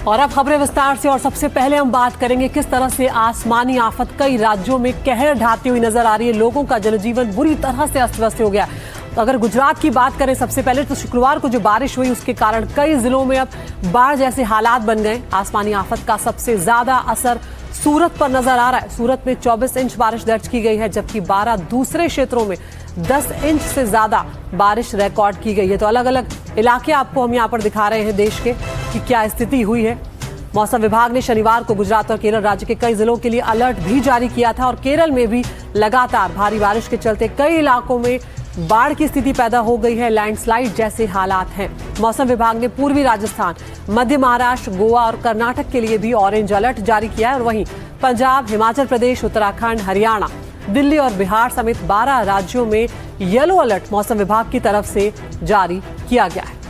और अब खबरें विस्तार से। और सबसे पहले हम बात करेंगे किस तरह से आसमानी आफत कई राज्यों में कहर ढाती हुई नजर आ रही है। लोगों का जनजीवन बुरी तरह से अस्त व्यस्त हो गया। तो अगर गुजरात की बात करें सबसे पहले, तो शुक्रवार को जो बारिश हुई उसके कारण कई जिलों में अब बाढ़ जैसे हालात बन गए। आसमानी आफत का सबसे ज्यादा असर सूरत पर नजर आ रहा है। सूरत में 24 इंच बारिश दर्ज की गई है, जबकि 12 दूसरे क्षेत्रों में 10 इंच से ज्यादा बारिश रिकॉर्ड की गई है। तो अलग अलग इलाके आपको हम यहाँ पर दिखा रहे हैं देश के कि क्या स्थिति हुई है। मौसम विभाग ने शनिवार को गुजरात और केरल राज्य के कई जिलों के लिए अलर्ट भी जारी किया था। और केरल में भी लगातार भारी बारिश के चलते कई इलाकों में बाढ़ की स्थिति पैदा हो गई है। लैंडस्लाइड जैसे हालात हैं। मौसम विभाग ने पूर्वी राजस्थान, मध्य महाराष्ट्र, गोवा और कर्नाटक के लिए भी ऑरेंज अलर्ट जारी किया है। और वहीं पंजाब, हिमाचल प्रदेश, उत्तराखंड, हरियाणा, दिल्ली और बिहार समेत 12 राज्यों में येलो अलर्ट मौसम विभाग की तरफ से जारी किया गया है।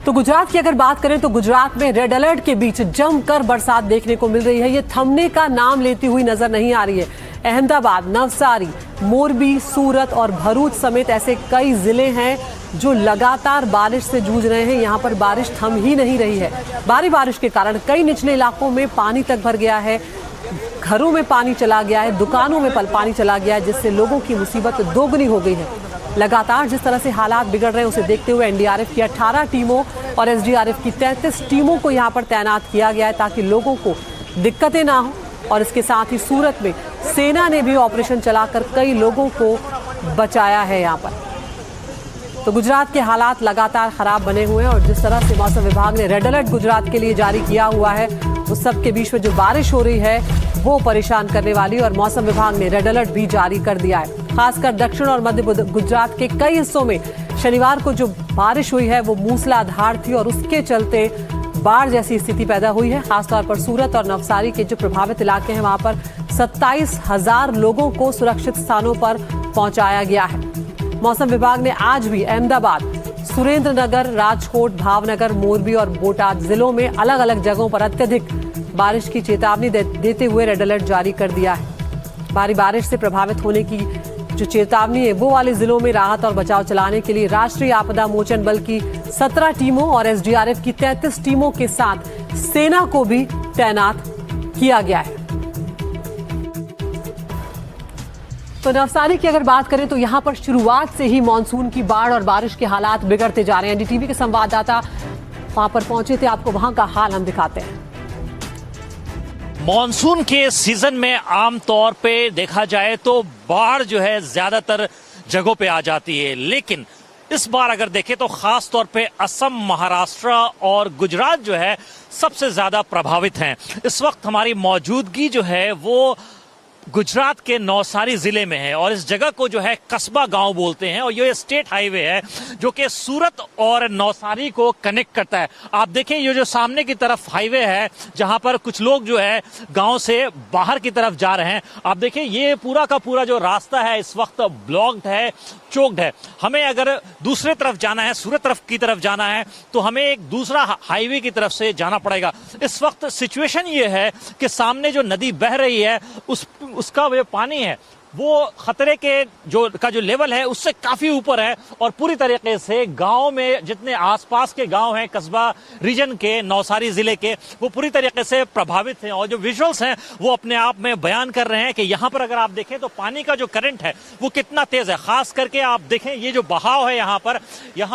तो गुजरात की अगर बात करें तो गुजरात में रेड अलर्ट के बीच जमकर बरसात देखने को मिल रही है। ये थमने का नाम लेती हुई नजर नहीं आ रही है। अहमदाबाद, नवसारी, मोरबी, सूरत और भरूच समेत ऐसे कई जिले हैं जो लगातार बारिश से जूझ रहे हैं। यहाँ पर बारिश थम ही नहीं रही है। भारी बारिश के कारण कई निचले इलाकों में पानी तक भर गया है, घरों में पानी चला गया है, दुकानों में पानी चला गया है, जिससे लोगों की मुसीबत दोगुनी हो गई है। लगातार जिस तरह से हालात बिगड़ रहे हैं उसे देखते हुए एनडीआरएफ की 18 टीमों और एसडीआरएफ की 33 टीमों को यहाँ पर तैनात किया गया है ताकि लोगों को दिक्कतें ना हो। और इसके साथ ही सूरत में सेना ने भी ऑपरेशन चलाकर कई लोगों को बचाया है यहाँ पर। तो गुजरात के हालात लगातार खराब बने हुए हैं। और जिस तरह से मौसम विभाग ने रेड अलर्ट गुजरात के लिए जारी किया हुआ है, उस सब के बीच में जो बारिश हो रही है वो परेशान करने वाली। और मौसम विभाग ने रेड अलर्ट भी जारी कर दिया है। खासकर दक्षिण और मध्य गुजरात के कई हिस्सों में शनिवार को जो बारिश हुई है वो मूसलाधार थी और उसके चलते बाढ़ जैसी स्थिति पैदा हुई है। खासतौर पर सूरत और नवसारी के जो प्रभावित इलाके हैं वहां पर 27,000 लोगों को सुरक्षित स्थानों पर पहुंचाया गया है। मौसम विभाग ने आज भी अहमदाबाद, सुरेंद्रनगर, राजकोट, भावनगर, मोरबी और बोटाद जिलों में अलग अलग जगहों पर अत्यधिक बारिश की चेतावनी देते हुए रेड अलर्ट जारी कर दिया है। भारी बारिश से प्रभावित होने की जो चेतावनी है वो वाले जिलों में राहत और बचाव चलाने के लिए राष्ट्रीय आपदा मोचन बल की 17 टीमों और एसडीआरएफ की 33 टीमों के साथ सेना को भी तैनात किया गया है। तो नवसारी की अगर बात करें तो यहां पर शुरुआत से ही मानसून की बाढ़ और बारिश के हालात बिगड़ते जा रहे हैं। एनडीटीवी के संवाददाता वहां पर पहुंचे थे, आपको वहां का हाल हम दिखाते हैं। मॉनसून के सीजन में आमतौर पे देखा जाए तो बाढ़ जो है ज्यादातर जगहों पे आ जाती है, लेकिन इस बार अगर देखें तो खास तौर पे असम, महाराष्ट्र और गुजरात जो है सबसे ज्यादा प्रभावित हैं। इस वक्त हमारी मौजूदगी जो है वो गुजरात के नवसारी जिले में है और इस जगह को जो है कस्बा गांव बोलते हैं। और ये स्टेट हाईवे है जो कि सूरत और नवसारी को कनेक्ट करता है। आप देखें ये जो सामने की तरफ हाईवे है जहां पर कुछ लोग जो है गांव से बाहर की तरफ जा रहे हैं। आप देखें ये पूरा का पूरा जो रास्ता है इस वक्त ब्लॉक्ड है, चोक्ड है। हमें अगर दूसरे तरफ जाना है, सूरत तरफ की तरफ जाना है, तो हमें एक दूसरा हाईवे की तरफ से जाना पड़ेगा। इस वक्त सिचुएशन ये है कि सामने जो नदी बह रही है उसका जो पानी है वो खतरे के जो लेवल है उससे काफी ऊपर है। और पूरी तरीके से गांव में जितने आसपास के गांव हैं कस्बा रीजन के, नवसारी जिले के, वो पूरी तरीके से प्रभावित हैं। और जो विजुअल्स हैं वो अपने आप में बयान कर रहे हैं कि यहाँ पर अगर आप देखें तो पानी का जो करंट है वो कितना तेज है। खास करके आप देखें ये जो बहाव है यहाँ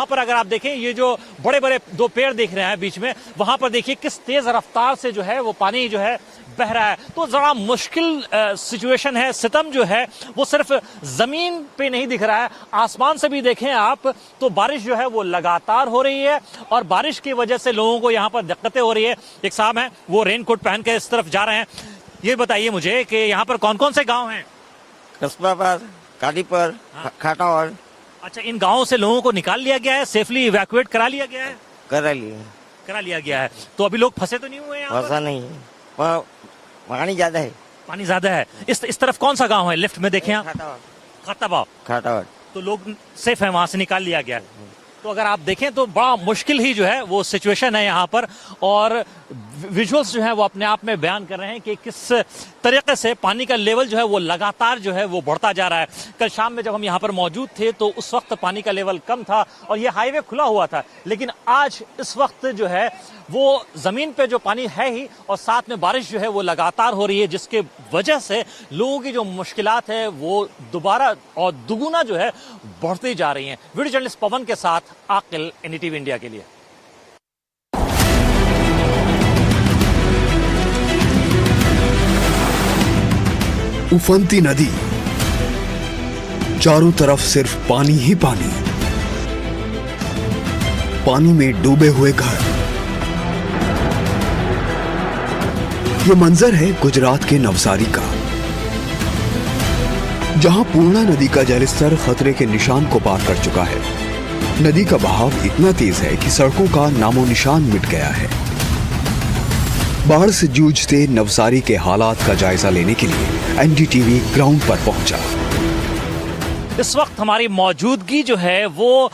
पर अगर आप देखें ये जो बड़े बड़े 2 पेड़ दिख रहे हैं बीच में, वहां पर देखिए किस तेज रफ्तार से जो है वो पानी जो है बह रहा है। तो जरा मुश्किल सिचुएशन है। सितम जो है वो सिर्फ जमीन पे नहीं दिख रहा है, आसमान से भी देखें आप तो बारिश जो है वो लगातार हो रही है और बारिश की वजह से लोगों को यहाँ पर दिक्कतें हो रही है। एक साहब हैं वो रेनकोट पहन के इस तरफ जा रहे हैं। ये बताइए मुझे कि यहाँ पर कौन कौन से गांव हैं? कस्बाबाद, कादीपर, खाटावड़। अच्छा, इन गांवों से लोगों को निकाल लिया गया है, सेफली इवैक्यूएट करा लिया गया है? करा लिया गया है। तो अभी लोग फंसे तो नहीं हुए हैं? फंसा नहीं है, पानी ज्यादा है। पानी ज्यादा है। इस तरफ कौन सा गांव है लेफ्ट में देखें आप? खाटावड़। तो लोग सेफ है, वहां से निकाल लिया गया। तो अगर आप देखें तो बड़ा मुश्किल ही जो है वो सिचुएशन है यहाँ पर। और विजुअल्स जो है वो अपने आप में बयान कर रहे हैं कि किस तरीके से पानी का लेवल जो है वो लगातार जो है वो बढ़ता जा रहा है। कल शाम में जब हम यहाँ पर मौजूद थे तो उस वक्त पानी का लेवल कम था और ये हाईवे खुला हुआ था, लेकिन आज इस वक्त जो है वो जमीन पे जो पानी है ही और साथ में बारिश जो है वो लगातार हो रही है, जिसके वजह से लोगों की जो मुश्किलात है वो दोबारा और दुगुना जो है बढ़ती जा रही हैं। वीडियो जर्नलिस्ट पवन के साथ आकिल, एनडीटीवी इंडिया के लिए। उफनती नदी, चारों तरफ सिर्फ पानी ही पानी, पानी में डूबे हुए घर। ये मंजर है गुजरात के नवसारी का, जहां पूर्णा नदी का जलस्तर खतरे के निशान को पार कर चुका है। नदी का बहाव इतना तेज है कि सड़कों का नामो निशान मिट गया है। बाढ़ से जूझते नवसारी के हालात का जायजा लेने के लिए एनडीटीवी ग्राउंड पर पहुंचा। इस वक्त हमारी मौजूदगी जो है वो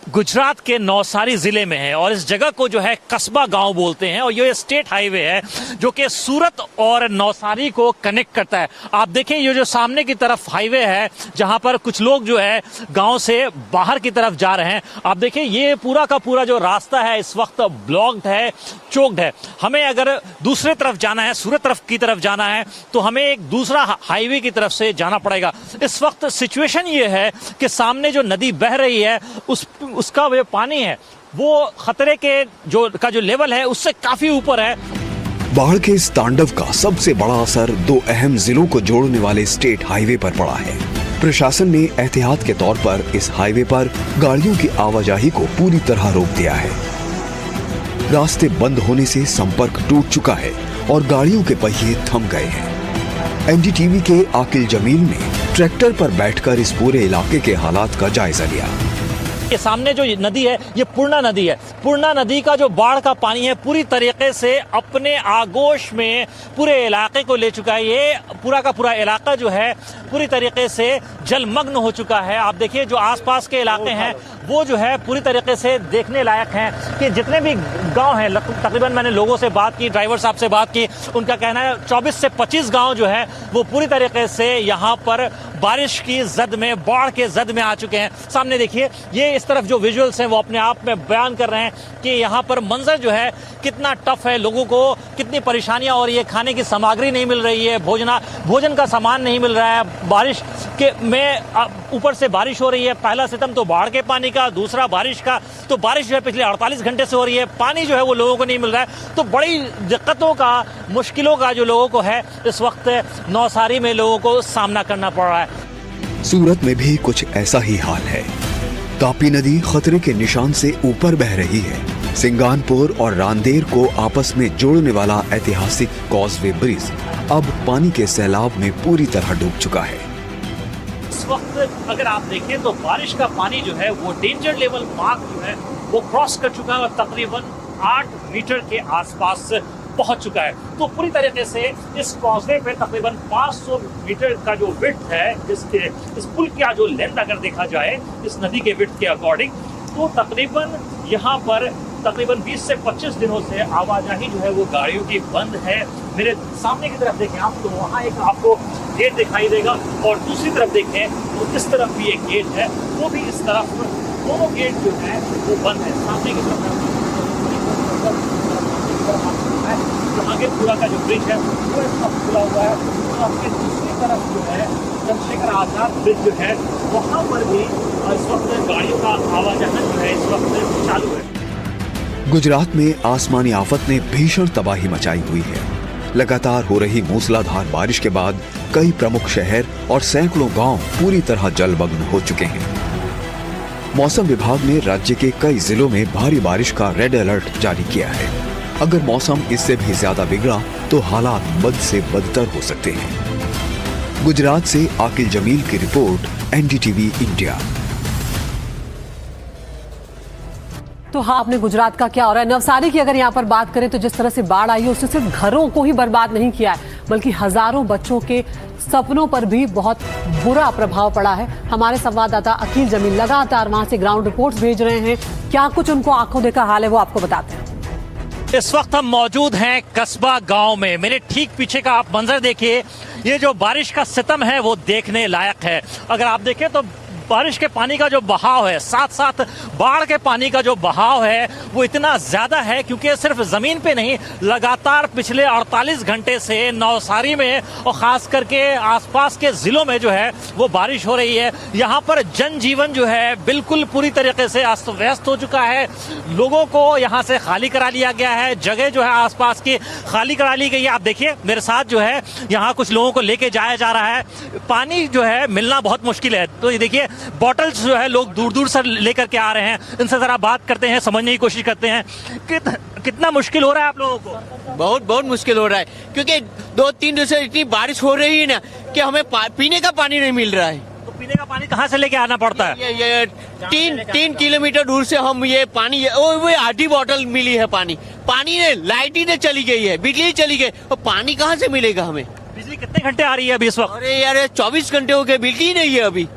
गुजरात के नवसारी जिले में है और इस जगह को जो है कस्बा गांव बोलते हैं और ये स्टेट हाईवे है जो कि सूरत और नवसारी को कनेक्ट करता है। आप देखें ये जो सामने की तरफ हाईवे है जहां पर कुछ लोग जो है गांव से बाहर की तरफ जा रहे हैं। आप देखें ये पूरा का पूरा जो रास्ता है इस वक्त ब्लॉक्ड है, चोक्ड है। हमें अगर दूसरे तरफ जाना है, सूरत तरफ की तरफ जाना है तो हमें एक दूसरा हाईवे की तरफ से जाना पड़ेगा। इस वक्त सिचुएशन ये है कि सामने जो नदी बह रही है उसका जो पानी है वो खतरे के जो लेवल है उससे काफी ऊपर है। बाढ़ के इस तांडव का सबसे बड़ा असर दो अहम जिलों को जोड़ने वाले स्टेट हाईवे पर पड़ा है। प्रशासन ने एहतियात के तौर पर इस हाईवे पर गाड़ियों की आवाजाही को पूरी तरह रोक दिया है। रास्ते बंद होने से संपर्क टूट चुका है और गाड़ियों के पहिए थम गए हैं। एनडीटीवी के आकिल जमील ने ट्रैक्टर पर बैठकर इस पूरे इलाके के हालात का जायजा लिया। के सामने जो नदी है ये पूर्णा नदी है। पूर्णा नदी का जो बाढ़ का पानी है पूरी तरीके से अपने आगोश में पूरे इलाके को ले चुका है। ये पूरा का पूरा इलाका जो है पूरी तरीके से जलमग्न हो चुका है। आप देखिए जो आसपास के इलाके हैं वो जो है पूरी तरीके से देखने लायक हैं कि जितने भी गांव हैं, तकरीबन मैंने लोगों से बात की, ड्राइवर साहब से बात की, उनका कहना है 24 से 25 गांव जो है वो पूरी तरीके से यहाँ पर बारिश की जद में, बाढ़ के जद में आ चुके हैं। सामने देखिए ये इस तरफ जो विजुअल्स हैं वो अपने आप में बयान कर रहे हैं कि यहाँ पर मंजर जो है कितना टफ है, लोगों को कितनी परेशानियां हो रही है, खाने की सामग्री नहीं मिल रही है, भोजन का सामान नहीं मिल रहा है। बारिश के में ऊपर से बारिश हो रही है, पहला सितम तो बाढ़ के पानी का, दूसरा बारिश का। तो बारिश जो है पिछले 48 घंटे से हो रही है, पानी जो है वो लोगों को नहीं मिल रहा है। तो बड़ी दिक्कतों का, मुश्किलों का जो लोगों को है इस वक्त नवसारी में लोगों को सामना करना पड़ रहा है। सूरत में भी कुछ ऐसा ही हाल है। तापी नदी खतरे के निशान से ऊपर बह रही है। सिंगानपुर और रांदेर को आपस में जोड़ने वाला ऐतिहासिक कॉजवे ब्रिज अब पानी के सैलाब में पूरी तरह डूब चुका है। इस वक्त अगर आप देखें तो बारिश का पानी जो है वो डेंजर लेवल मार्क जो है वो क्रॉस कर चुका है और तकरीबन 8 मीटर के आसपास पहुंच चुका है। तो पूरी तरीके से इस कॉजवे पे तकरीबन 500 मीटर का जो विड्थ है, जिसके इस पुल का जो लेंथ अगर देखा जाए इस नदी के विड्थ के अकॉर्डिंग, तो तकरीबन यहाँ पर तकरीबन 20 से 25 दिनों से आवाजाही जो है वो गाड़ियों की बंद है। मेरे सामने की तरफ देखें आप तो वहाँ एक आपको गेट दिखाई देगा और दूसरी तरफ देखें तो इस तरफ भी एक गेट है, वो भी इस तरफ, दोनों गेट जो है वो बंद है। सामने की तरफ आगे पूरा का जो ब्रिज है वो इस वक्त खुला हुआ है और आपके दूसरी तरफ जो है चंद्रशेखर आजाद ब्रिज जो है वहाँ पर भी इस वक्त गाड़ियों का आवाजाही जो है इस वक्त चालू है। गुजरात में आसमानी आफत ने भीषण तबाही मचाई हुई है। लगातार हो रही मूसलाधार बारिश के बाद कई प्रमुख शहर और सैकड़ों गांव पूरी तरह जलमग्न हो चुके हैं। मौसम विभाग ने राज्य के कई जिलों में भारी बारिश का रेड अलर्ट जारी किया है। अगर मौसम इससे भी ज्यादा बिगड़ा तो हालात बद से बदतर हो सकते हैं। गुजरात से आकिल जमील की रिपोर्ट, एनडीटीवी इंडिया। तो हाँ, आपने गुजरात का क्या हो रहा है, नवसारी की अगर यहाँ पर बात करें तो जिस तरह से बाढ़ आई है उससे सिर्फ घरों को ही बर्बाद नहीं किया है बल्कि हजारों बच्चों के सपनों पर भी बहुत बुरा प्रभाव पड़ा है। हमारे संवाददाता अकील जमील लगातार वहां से ग्राउंड रिपोर्ट्स भेज रहे हैं। क्या कुछ उनको आंखों देखा हाल है वो आपको बताते हैं। इस वक्त हम मौजूद हैं कस्बा गांव में। मेरे ठीक पीछे का आप मंजर देखिए, ये जो बारिश का सितम है वो देखने लायक है। अगर आप देखें तो बारिश के पानी का जो बहाव है, साथ साथ बाढ़ के पानी का जो बहाव है वो इतना ज़्यादा है क्योंकि सिर्फ ज़मीन पे नहीं, लगातार पिछले 48 घंटे से नवसारी में और ख़ास करके आसपास के ज़िलों में जो है वो बारिश हो रही है। यहाँ पर जनजीवन जो है बिल्कुल पूरी तरीके से अस्त व्यस्त हो चुका है। लोगों को यहाँ से खाली करा लिया गया है, जगह जो है आसपास की खाली करा ली गई है। आप देखिए मेरे साथ जो है यहाँ कुछ लोगों को लेके जाया जा रहा है। पानी जो है मिलना बहुत मुश्किल है, तो ये देखिए बॉटल्स जो है लोग दूर दूर से लेकर के आ रहे हैं। इनसे जरा बात करते हैं, समझने की कोशिश करते हैं कितना मुश्किल हो रहा है आप लोगों को। बहुत मुश्किल हो रहा है क्योंकि 2-3 दिन से इतनी बारिश हो रही है ना कि हमें पीने का पानी नहीं मिल रहा है। तो पीने का पानी कहाँ से लेके आना पड़ता है? ये 3 किलोमीटर दूर से हम ये पानी वो आधी बोतल मिली है। पानी ने लाइट ही ने चली गई है, बिजली चली गई, और पानी कहाँ से मिलेगा हमें? बिजली कितने घंटे आ रही है अभी इस वक्त? अरे यार 24 घंटे हो गए, बिजली ही नहीं है अभी।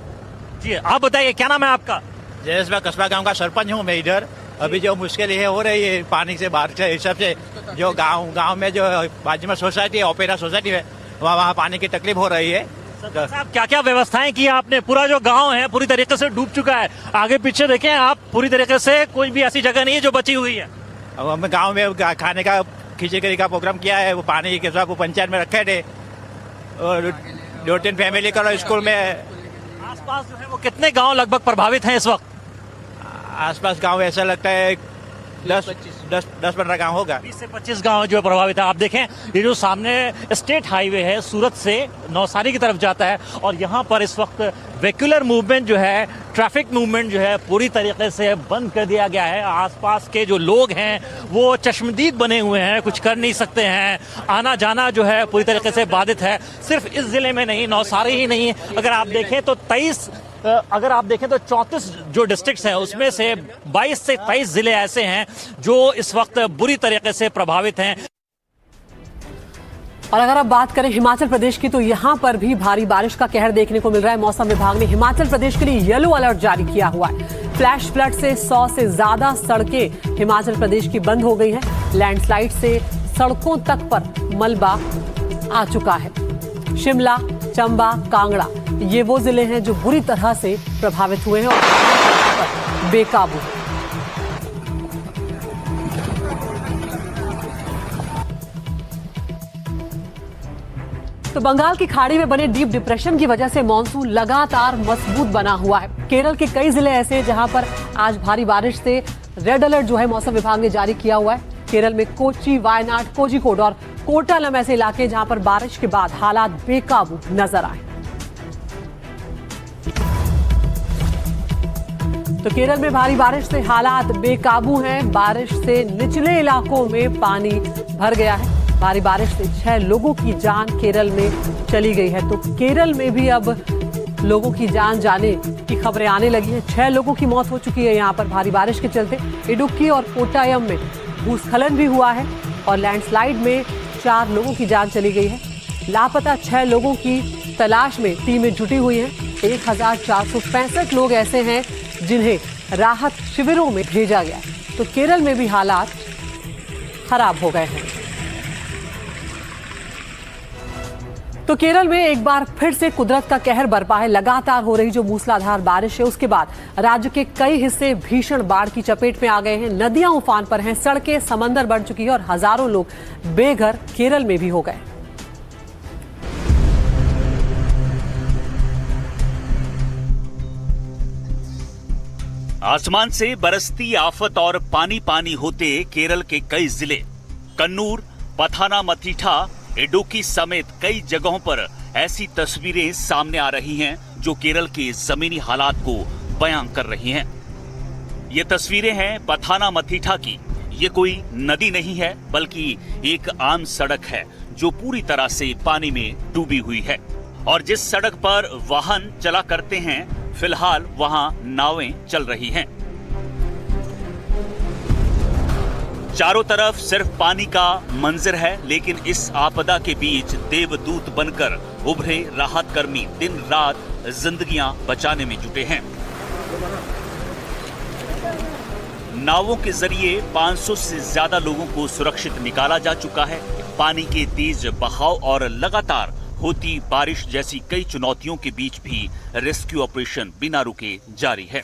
जी आप बताइए, क्या नाम है आपका? जयेश, मैं कस्बा गांव का सरपंच हूँ। मैं इधर अभी जो मुश्किल ये हो रही है पानी से, बारिश से, इस सब से, जो गांव में जो बाजू में सोसाइटी है, ओपेरा सोसाइटी है, वहाँ पानी की तकलीफ हो रही है। साहब क्या क्या व्यवस्थाएं की आपने? पूरा जो गांव है पूरी तरीके से डूब चुका है। आगे पीछे देखें आप, पूरी तरीके से कोई भी ऐसी जगह नहीं है जो बची हुई है। अब हम गाँव में खाने का खिचड़ी का प्रोग्राम किया है, वो पानी के साथ पंचायत में रखे थे, और 2-3 फैमिली का स्कूल में। आसपास जो है वो कितने गांव लगभग प्रभावित हैं इस वक्त? आसपास गांव ऐसा लगता है 10-15 गांव होगा। 20 से 25 गांव जो प्रभावित है। आप देखें ये जो सामने स्टेट हाईवे है सूरत से नवसारी की तरफ जाता है, और यहाँ पर इस वक्त वेहिकुलर मूवमेंट जो है, ट्रैफिक मूवमेंट जो है पूरी तरीके से बंद कर दिया गया है। आसपास के जो लोग हैं वो चश्मदीद बने हुए हैं, कुछ कर नहीं सकते हैं। आना जाना जो है पूरी तरीके से बाधित है। सिर्फ इस जिले में नहीं, नवसारी ही नहीं, अगर आप देखें तो 34 जो डिस्ट्रिक्ट्स हैं उसमें से 22 से 23 जिले ऐसे हैं जो इस वक्त बुरी तरीके से प्रभावित हैं। और अगर अब बात करें हिमाचल प्रदेश की, तो यहां पर भी भारी बारिश का कहर देखने को मिल रहा है। मौसम विभाग ने हिमाचल प्रदेश के लिए येलो अलर्ट जारी किया हुआ है। फ्लैश फ्लड से 100 से ज्यादा सड़कें हिमाचल प्रदेश की बंद हो गई हैं। लैंडस्लाइड से सड़कों तक पर मलबा आ चुका है। शिमला, चंबा, कांगड़ा ये वो जिले हैं जो बुरी तरह से प्रभावित हुए हैं और बेकाबू। तो बंगाल की खाड़ी में बने डीप डिप्रेशन की वजह से मॉनसून लगातार मजबूत बना हुआ है। केरल के कई जिले ऐसे हैं जहां पर आज भारी बारिश से रेड अलर्ट जो है मौसम विभाग ने जारी किया हुआ है। केरल में कोच्चि, वायनाड, कोझिकोड और कोट्टालम ऐसे इलाके जहां पर बारिश के बाद हालात बेकाबू नजर आए। तो केरल में भारी बारिश से हालात बेकाबू हैं। बारिश से निचले इलाकों में पानी भर गया है। भारी बारिश से 6 लोगों की जान केरल में चली गई है। तो केरल में भी अब लोगों की जान जाने की खबरें आने लगी हैं। 6 लोगों की मौत हो चुकी है यहाँ पर भारी बारिश के चलते। इडुक्की और कोट्टायम में भूस्खलन भी हुआ है और लैंडस्लाइड में 4 लोगों की जान चली गई है। लापता 6 लोगों की तलाश में टीमें जुटी हुई हैं। 1465 लोग ऐसे हैं जिन्हें राहत शिविरों में भेजा गया। तो केरल में भी हालात खराब हो गए हैं। तो केरल में एक बार फिर से कुदरत का कहर बरपा है। लगातार हो रही जो मूसलाधार बारिश है उसके बाद राज्य के कई हिस्से भीषण बाढ़ की चपेट में आ गए हैं। नदियां उफान पर हैं, सड़कें समंदर बन चुकी है और हजारों लोग बेघर केरल में भी हो गए। आसमान से बरसती आफत और पानी पानी होते केरल के कई जिले, कन्नूर, पथानामथिट्टा, इडुक्की समेत कई जगहों पर ऐसी तस्वीरें सामने आ रही हैं जो केरल के जमीनी हालात को बयां कर रही हैं। ये तस्वीरें हैं पथानामथिट्टा की। ये कोई नदी नहीं है बल्कि एक आम सड़क है जो पूरी तरह से पानी में डूबी हुई है, और जिस सड़क पर वाहन चला करते हैं फिलहाल वहां नावें चल रही हैं। चारों तरफ सिर्फ पानी का मंजर है, लेकिन इस आपदा के बीच देवदूत बनकर उभरे राहत कर्मी दिन रात जिंदगियां बचाने में जुटे हैं। नावों के जरिए 500 से ज्यादा लोगों को सुरक्षित निकाला जा चुका है। पानी के तेज बहाव और लगातार होती बारिश जैसी कई चुनौतियों के बीच भी रेस्क्यू ऑपरेशन बिना रुके जारी है।